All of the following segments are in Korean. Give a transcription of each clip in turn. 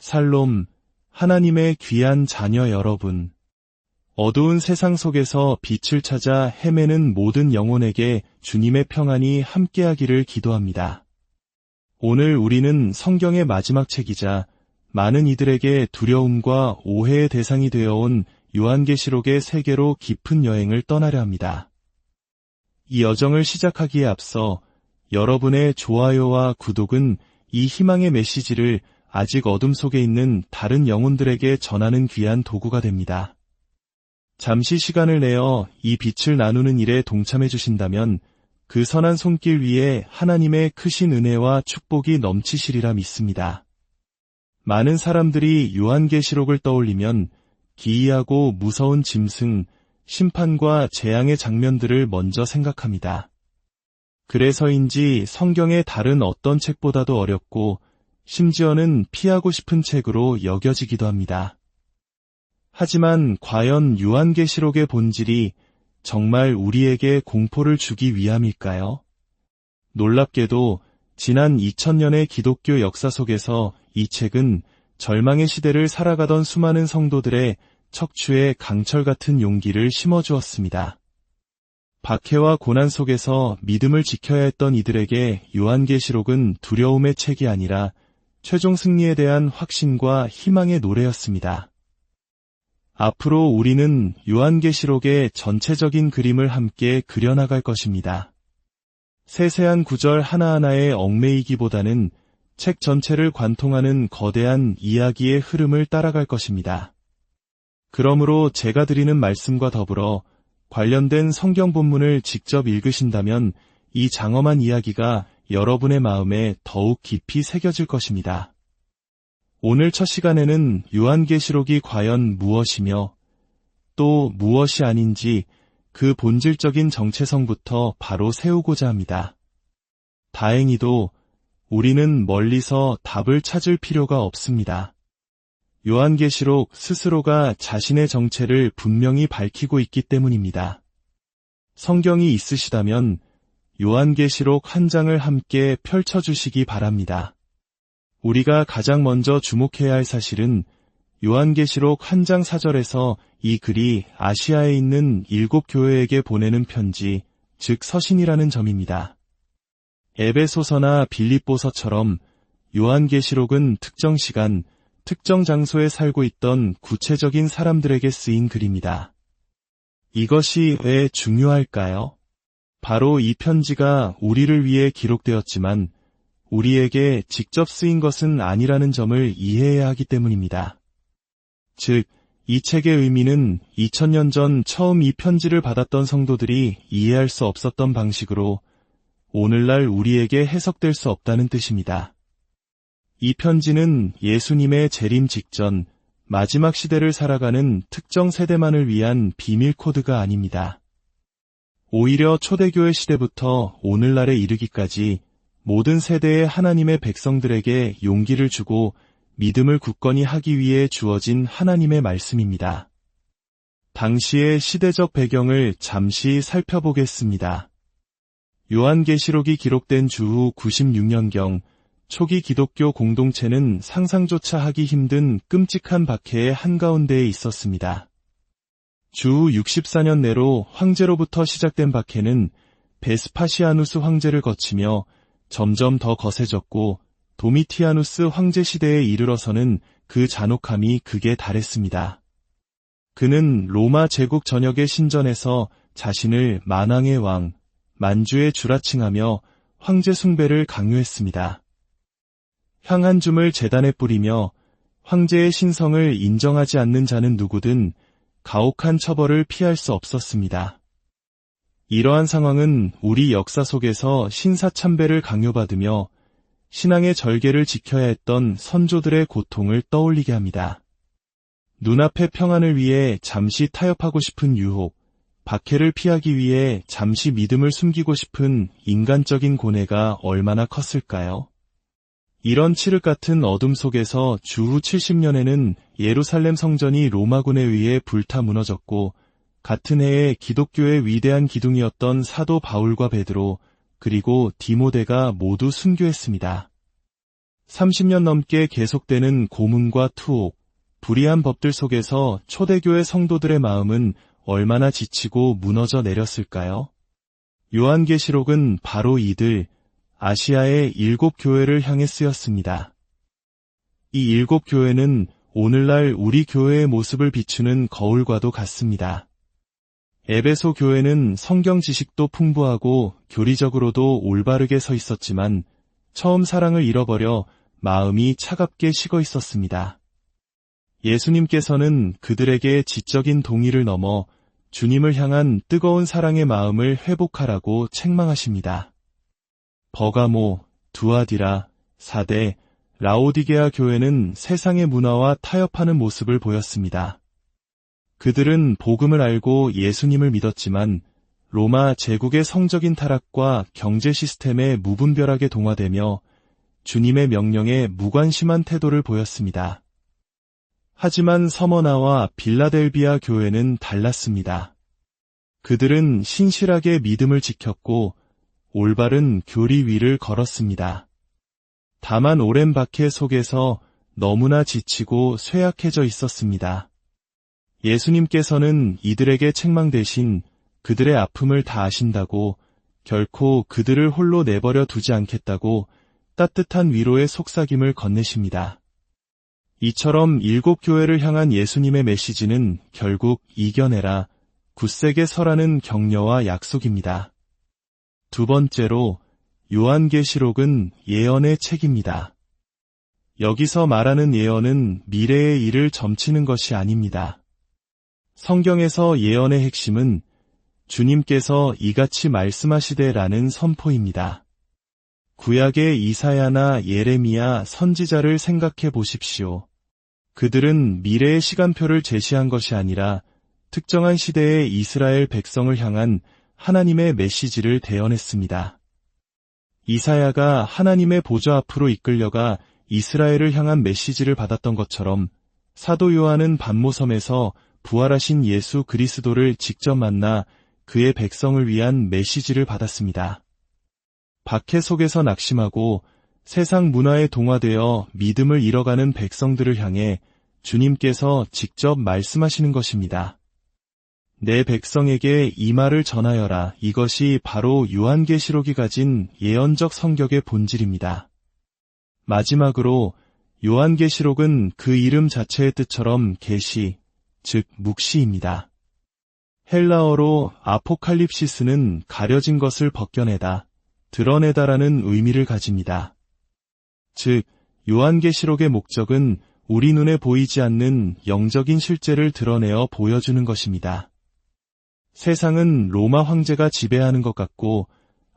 샬롬, 하나님의 귀한 자녀 여러분. 어두운 세상 속에서 빛을 찾아 헤매는 모든 영혼에게 주님의 평안이 함께하기를 기도합니다. 오늘 우리는 성경의 마지막 책이자 많은 이들에게 두려움과 오해의 대상이 되어온 요한계시록의 세계로 깊은 여행을 떠나려 합니다. 이 여정을 시작하기에 앞서 여러분의 좋아요와 구독은 이 희망의 메시지를 아직 어둠 속에 있는 다른 영혼들에게 전하는 귀한 도구가 됩니다. 잠시 시간을 내어 이 빛을 나누는 일에 동참해 주신다면 그 선한 손길 위에 하나님의 크신 은혜와 축복이 넘치시리라 믿습니다. 많은 사람들이 요한계시록을 떠올리면 기이하고 무서운 짐승, 심판과 재앙의 장면들을 먼저 생각합니다. 그래서인지 성경의 다른 어떤 책보다도 어렵고 심지어는 피하고 싶은 책으로 여겨지기도 합니다. 하지만 과연 요한계시록의 본질이 정말 우리에게 공포를 주기 위함일까요? 놀랍게도 지난 2000년의 기독교 역사 속에서 이 책은 절망의 시대를 살아가던 수많은 성도들의 척추에 강철 같은 용기를 심어주었습니다. 박해와 고난 속에서 믿음을 지켜야 했던 이들에게 요한계시록은 두려움의 책이 아니라 최종 승리에 대한 확신과 희망의 노래였습니다. 앞으로 우리는 요한계시록의 전체적인 그림을 함께 그려나갈 것입니다. 세세한 구절 하나하나에 얽매이기보다는 책 전체를 관통하는 거대한 이야기의 흐름을 따라갈 것입니다. 그러므로 제가 드리는 말씀과 더불어 관련된 성경 본문을 직접 읽으신다면 이 장엄한 이야기가 여러분의 마음에 더욱 깊이 새겨질 것입니다. 오늘 첫 시간에는 요한계시록이 과연 무엇이며 또 무엇이 아닌지 그 본질적인 정체성부터 바로 세우고자 합니다. 다행히도 우리는 멀리서 답을 찾을 필요가 없습니다. 요한계시록 스스로가 자신의 정체를 분명히 밝히고 있기 때문입니다. 성경이 있으시다면 요한계시록 한 장을 함께 펼쳐주시기 바랍니다. 우리가 가장 먼저 주목해야 할 사실은 요한계시록 한 장 4절에서 이 글이 아시아에 있는 7 교회에게 보내는 편지, 즉 서신이라는 점입니다. 에베소서나 빌립보서처럼 요한계시록은 특정 시간, 특정 장소에 살고 있던 구체적인 사람들에게 쓰인 글입니다. 이것이 왜 중요할까요? 바로 이 편지가 우리를 위해 기록되었지만 우리에게 직접 쓰인 것은 아니라는 점을 이해해야 하기 때문입니다. 즉, 이 책의 의미는 2000년 전 처음 이 편지를 받았던 성도들이 이해할 수 없었던 방식으로 오늘날 우리에게 해석될 수 없다는 뜻입니다. 이 편지는 예수님의 재림 직전 마지막 시대를 살아가는 특정 세대만을 위한 비밀 코드가 아닙니다. 오히려 초대교회 시대부터 오늘날에 이르기까지 모든 세대의 하나님의 백성들에게 용기를 주고 믿음을 굳건히 하기 위해 주어진 하나님의 말씀입니다. 당시의 시대적 배경을 잠시 살펴보겠습니다. 요한계시록이 기록된 주후 96년경 초기 기독교 공동체는 상상조차 하기 힘든 끔찍한 박해의 한가운데에 있었습니다. 주후 64년 내로 황제로부터 시작된 박해는 베스파시아누스 황제를 거치며 점점 더 거세졌고 도미티아누스 황제 시대에 이르러서는 그 잔혹함이 극에 달했습니다. 그는 로마 제국 전역의 신전에서 자신을 만왕의 왕, 만주의 주라 칭하며 황제 숭배를 강요했습니다. 향 한 줌을 제단에 뿌리며 황제의 신성을 인정하지 않는 자는 누구든 가혹한 처벌을 피할 수 없었습니다. 이러한 상황은 우리 역사 속에서 신사참배를 강요받으며 신앙의 절개를 지켜야 했던 선조들의 고통을 떠올리게 합니다. 눈앞의 평안을 위해 잠시 타협하고 싶은 유혹, 박해를 피하기 위해 잠시 믿음을 숨기고 싶은 인간적인 고뇌가 얼마나 컸을까요? 이런 칠흑 같은 어둠 속에서 주후 70년에는 예루살렘 성전이 로마군에 의해 불타 무너졌고 같은 해에 기독교의 위대한 기둥이었던 사도 바울과 베드로 그리고 디모데가 모두 순교했습니다. 30년 넘게 계속되는 고문과 투옥, 불의한 법들 속에서 초대교회 성도들의 마음은 얼마나 지치고 무너져 내렸을까요? 요한계시록은 바로 이들, 아시아의 7 교회를 향해 쓰였습니다. 이 7 교회는 오늘날 우리 교회의 모습을 비추는 거울과도 같습니다. 에베소 교회는 성경 지식도 풍부하고 교리적으로도 올바르게 서 있었지만 처음 사랑을 잃어버려 마음이 차갑게 식어 있었습니다. 예수님께서는 그들에게 지적인 동의를 넘어 주님을 향한 뜨거운 사랑의 마음을 회복하라고 책망하십니다. 버가모, 두아디라, 사대, 라오디게아 교회는 세상의 문화와 타협하는 모습을 보였습니다. 그들은 복음을 알고 예수님을 믿었지만 로마 제국의 성적인 타락과 경제 시스템에 무분별하게 동화되며 주님의 명령에 무관심한 태도를 보였습니다. 하지만 서머나와 빌라델비아 교회는 달랐습니다. 그들은 신실하게 믿음을 지켰고 올바른 교리 위를 걸었습니다. 다만 오랜 박해 속에서 너무나 지치고 쇠약해져 있었습니다. 예수님께서는 이들에게 책망 대신 그들의 아픔을 다 아신다고, 결코 그들을 홀로 내버려 두지 않겠다고 따뜻한 위로의 속삭임을 건네십니다. 이처럼 7 교회를 향한 예수님의 메시지는 결국 이겨내라, 굳세게 서라는 격려와 약속입니다. 두 번째로, 요한계시록은 예언의 책입니다. 여기서 말하는 예언은 미래의 일을 점치는 것이 아닙니다. 성경에서 예언의 핵심은 주님께서 이같이 말씀하시되라는 선포입니다. 구약의 이사야나 예레미야 선지자를 생각해 보십시오. 그들은 미래의 시간표를 제시한 것이 아니라 특정한 시대의 이스라엘 백성을 향한 하나님의 메시지를 대언했습니다. 이사야가 하나님의 보좌 앞으로 이끌려가 이스라엘을 향한 메시지를 받았던 것처럼 사도 요한은 반모섬에서 부활하신 예수 그리스도를 직접 만나 그의 백성을 위한 메시지를 받았습니다. 박해 속에서 낙심하고 세상 문화에 동화되어 믿음을 잃어가는 백성들을 향해 주님께서 직접 말씀하시는 것입니다. 내 백성에게 이 말을 전하여라. 이것이 바로 요한계시록이 가진 예언적 성격의 본질입니다. 마지막으로 요한계시록은 그 이름 자체의 뜻처럼 계시, 즉 묵시입니다. 헬라어로 아포칼립시스는 가려진 것을 벗겨내다, 드러내다라는 의미를 가집니다. 즉, 요한계시록의 목적은 우리 눈에 보이지 않는 영적인 실제를 드러내어 보여주는 것입니다. 세상은 로마 황제가 지배하는 것 같고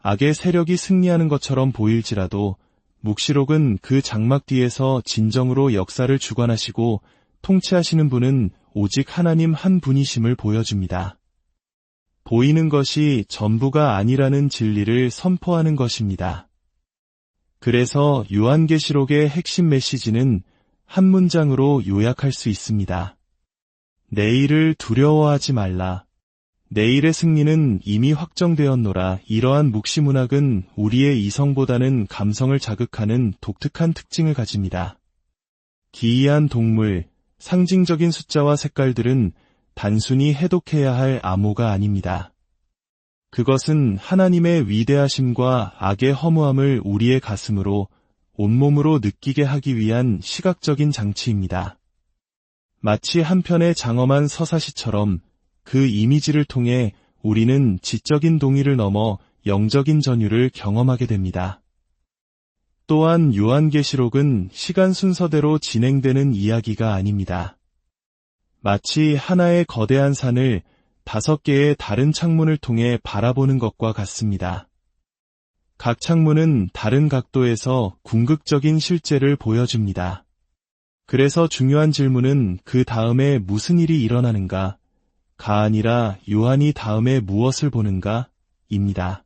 악의 세력이 승리하는 것처럼 보일지라도 묵시록은 그 장막 뒤에서 진정으로 역사를 주관하시고 통치하시는 분은 오직 하나님 한 분이심을 보여줍니다. 보이는 것이 전부가 아니라는 진리를 선포하는 것입니다. 그래서 요한계시록의 핵심 메시지는 한 문장으로 요약할 수 있습니다. 내일을 두려워하지 말라. 내일의 승리는 이미 확정되었노라. 이러한 묵시 문학은 우리의 이성보다는 감성을 자극하는 독특한 특징을 가집니다. 기이한 동물, 상징적인 숫자와 색깔들은 단순히 해독해야 할 암호가 아닙니다. 그것은 하나님의 위대하심과 악의 허무함을 우리의 가슴으로, 온몸으로 느끼게 하기 위한 시각적인 장치입니다. 마치 한편의 장엄한 서사시처럼 그 이미지를 통해 우리는 지적인 동의를 넘어 영적인 전율을 경험하게 됩니다. 또한 요한계시록은 시간 순서대로 진행되는 이야기가 아닙니다. 마치 하나의 거대한 산을 5개의 다른 창문을 통해 바라보는 것과 같습니다. 각 창문은 다른 각도에서 궁극적인 실제를 보여줍니다. 그래서 중요한 질문은 그 다음에 무슨 일이 일어나는가, 가 아니라 요한이 다음에 무엇을 보는가? 입니다.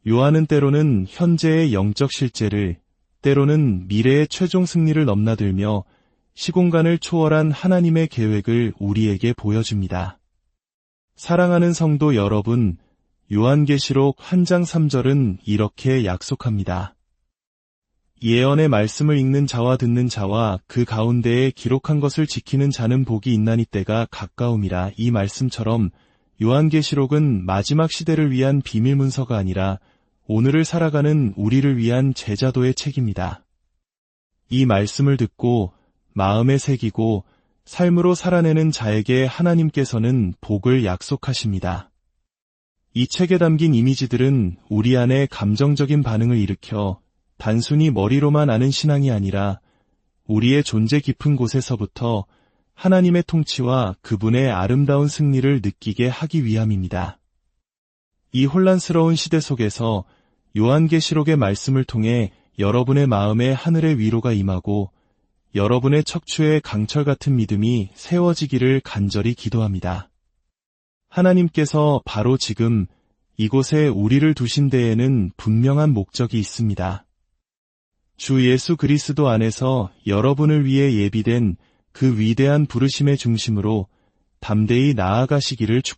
요한은 때로는 현재의 영적 실제를, 때로는 미래의 최종 승리를 넘나들며 시공간을 초월한 하나님의 계획을 우리에게 보여줍니다. 사랑하는 성도 여러분, 요한계시록 1장 3절은 이렇게 약속합니다. 예언의 말씀을 읽는 자와 듣는 자와 그 가운데에 기록한 것을 지키는 자는 복이 있나니 때가 가까움이라. 이 말씀처럼 요한계시록은 마지막 시대를 위한 비밀 문서가 아니라 오늘을 살아가는 우리를 위한 제자도의 책입니다. 이 말씀을 듣고 마음에 새기고 삶으로 살아내는 자에게 하나님께서는 복을 약속하십니다. 이 책에 담긴 이미지들은 우리 안에 감정적인 반응을 일으켜 단순히 머리로만 아는 신앙이 아니라 우리의 존재 깊은 곳에서부터 하나님의 통치와 그분의 아름다운 승리를 느끼게 하기 위함입니다. 이 혼란스러운 시대 속에서 요한계시록의 말씀을 통해 여러분의 마음에 하늘의 위로가 임하고 여러분의 척추에 강철 같은 믿음이 세워지기를 간절히 기도합니다. 하나님께서 바로 지금 이곳에 우리를 두신 데에는 분명한 목적이 있습니다. 주 예수 그리스도 안에서 여러분을 위해 예비된 그 위대한 부르심의 중심으로 담대히 나아가시기를 축복합니다.